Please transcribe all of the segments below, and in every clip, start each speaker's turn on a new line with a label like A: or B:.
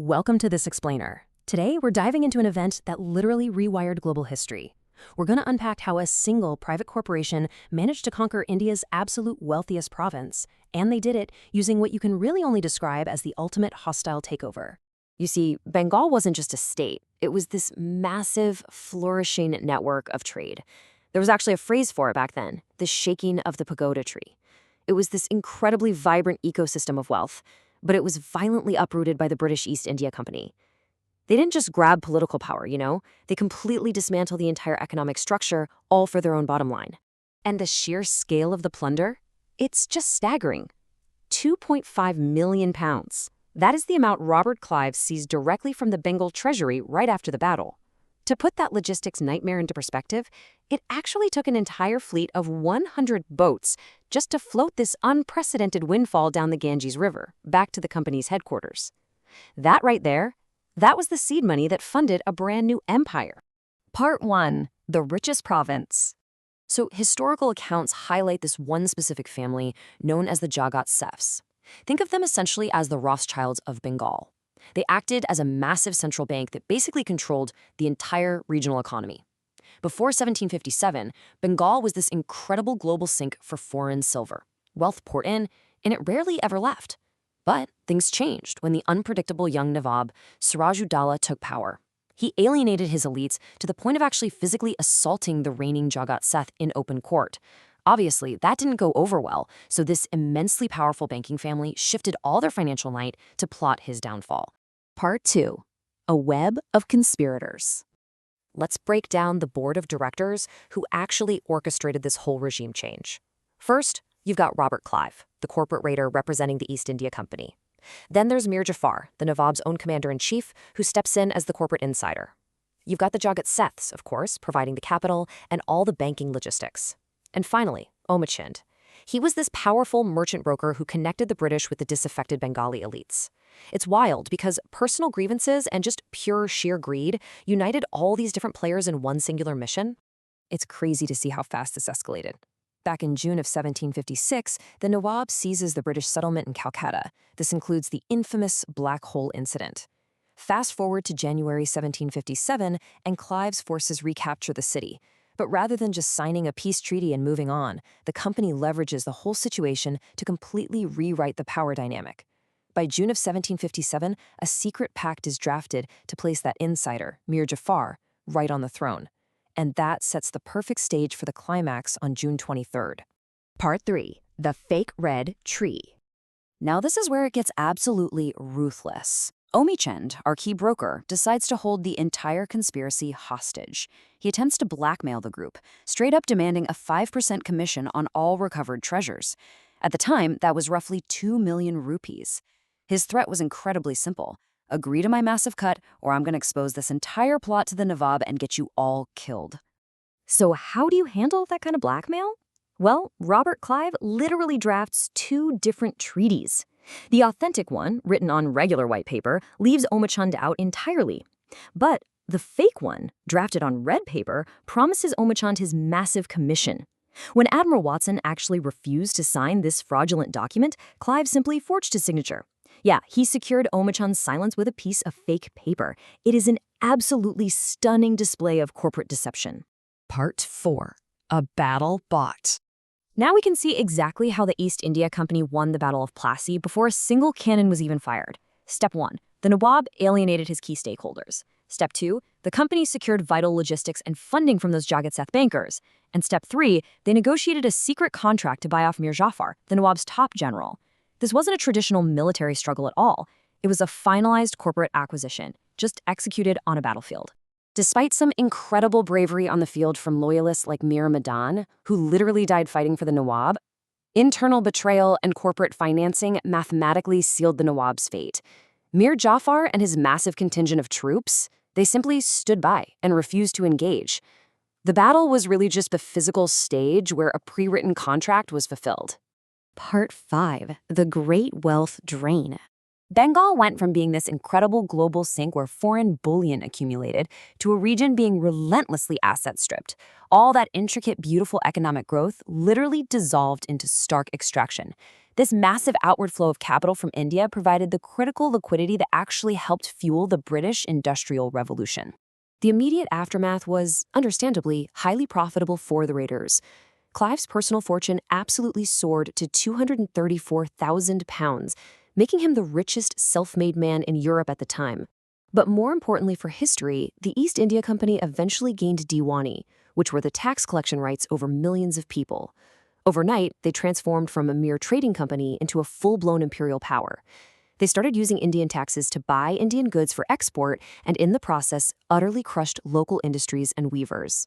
A: Welcome to This Explainer. Today, we're diving into an event that literally rewired global history. We're going to unpack how a single private corporation managed to conquer India's absolute wealthiest province, and they did it using what you can really only describe as the ultimate hostile takeover.
B: You see, Bengal wasn't just a state. It was this massive, flourishing network of trade. There was actually a phrase for it back then, the shaking of the pagoda tree. It was this incredibly vibrant ecosystem of wealth, but it was violently uprooted by the British East India Company. They didn't just grab political power, they completely dismantled the entire economic structure, all for their own bottom line. And the sheer scale of the plunder? It's just staggering. 2.5 million pounds. That is the amount Robert Clive seized directly from the Bengal treasury right after the battle. To put that logistics nightmare into perspective, it actually took an entire fleet of 100 boats just to float this unprecedented windfall down the Ganges River, back to the company's headquarters. That right there, that was the seed money that funded a brand new empire.
C: Part 1. The richest province.
B: So historical accounts highlight this one specific family known as the Jagat Seths. Think of them essentially as the Rothschilds of Bengal. They acted as a massive central bank that basically controlled the entire regional economy. Before 1757, Bengal was this incredible global sink for foreign silver. Wealth poured in, and it rarely ever left. But things changed when the unpredictable young Nawab, Siraj-ud-Dowlah, took power. He alienated his elites to the point of actually physically assaulting the reigning Jagat Seth in open court. Obviously, that didn't go over well, so this immensely powerful banking family shifted all their financial might to plot his downfall.
C: Part 2. A web of conspirators.
B: Let's break down the board of directors who actually orchestrated this whole regime change. First, you've got Robert Clive, the corporate raider representing the East India Company. Then there's Mir Jafar, the Nawab's own commander-in-chief, who steps in as the corporate insider. You've got the Jagat Seths, of course, providing the capital and all the banking logistics. And finally, Omachand. He was this powerful merchant broker who connected the British with the disaffected Bengali elites. It's wild because personal grievances and just pure sheer greed united all these different players in one singular mission. It's crazy to see how fast this escalated. Back in June of 1756, the Nawab seizes the British settlement in Calcutta. This includes the infamous Black Hole incident. Fast forward to January 1757, and Clive's forces recapture the city. But rather than just signing a peace treaty and moving on, the company leverages the whole situation to completely rewrite the power dynamic. By June of 1757, a secret pact is drafted to place that insider, Mir Jafar, right on the throne. And that sets the perfect stage for the climax on June 23rd.
C: Part 3. The fake red tree.
B: Now this is where it gets absolutely ruthless. Omachand, our key broker, decides to hold the entire conspiracy hostage. He attempts to blackmail the group, straight up demanding a 5% commission on all recovered treasures. At the time, that was roughly 2 million rupees. His threat was incredibly simple. Agree to my massive cut, or I'm going to expose this entire plot to the Nawab and get you all killed.
C: So how do you handle that kind of blackmail? Well, Robert Clive literally drafts 2 different treaties. The authentic one, written on regular white paper, leaves Omachand out entirely. But the fake one, drafted on red paper, promises Omachand his massive commission. When Admiral Watson actually refused to sign this fraudulent document, Clive simply forged his signature. Yeah, he secured Omachand's silence with a piece of fake paper. It is an absolutely stunning display of corporate deception.
A: Part 4. A battle bought.
C: Now we can see exactly how the East India Company won the Battle of Plassey before a single cannon was even fired. Step 1. The Nawab alienated his key stakeholders. Step 2. The company secured vital logistics and funding from those Jagat Seth bankers. And Step 3. They negotiated a secret contract to buy off Mir Jafar, the Nawab's top general. This wasn't a traditional military struggle at all. It was a finalized corporate acquisition, just executed on a battlefield. Despite some incredible bravery on the field from loyalists like Mir Madan, who literally died fighting for the Nawab, internal betrayal and corporate financing mathematically sealed the Nawab's fate. Mir Jafar and his massive contingent of troops, they simply stood by and refused to engage. The battle was really just the physical stage where a pre-written contract was fulfilled. Part 5. The Great Wealth Drain.
B: Bengal went from being this incredible global sink where foreign bullion accumulated to a region being relentlessly asset-stripped. All that intricate, beautiful economic growth literally dissolved into stark extraction.
C: This massive outward flow of capital from India provided the critical liquidity that actually helped fuel the British Industrial Revolution. The immediate aftermath was, understandably, highly profitable for the raiders. Clive's personal fortune absolutely soared to £234,000, making him the richest self-made man in Europe at the time. But more importantly for history, the East India Company eventually gained Diwani, which were the tax collection rights over millions of people. Overnight, they transformed from a mere trading company into a full-blown imperial power. They started using Indian taxes to buy Indian goods for export and in the process utterly crushed local industries and weavers.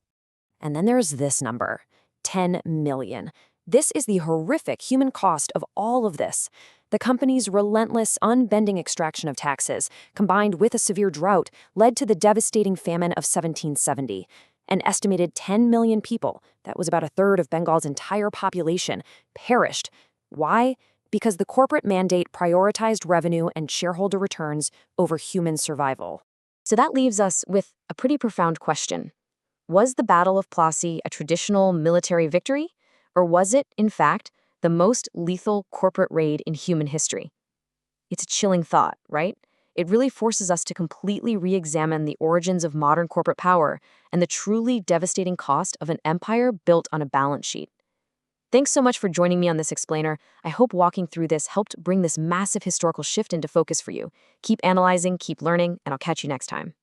C: And then there's this number, 10 million. This is the horrific human cost of all of this. The company's relentless, unbending extraction of taxes, combined with a severe drought, led to the devastating famine of 1770. An estimated 10 million people, that was about a third of Bengal's entire population, perished. Why? Because the corporate mandate prioritized revenue and shareholder returns over human survival.
B: So that leaves us with a pretty profound question. Was the Battle of Plassey a traditional military victory? Or was it, in fact, the most lethal corporate raid in human history? It's a chilling thought, right? It really forces us to completely re-examine the origins of modern corporate power and the truly devastating cost of an empire built on a balance sheet. Thanks so much for joining me on this explainer. I hope walking through this helped bring this massive historical shift into focus for you. Keep analyzing, keep learning, and I'll catch you next time.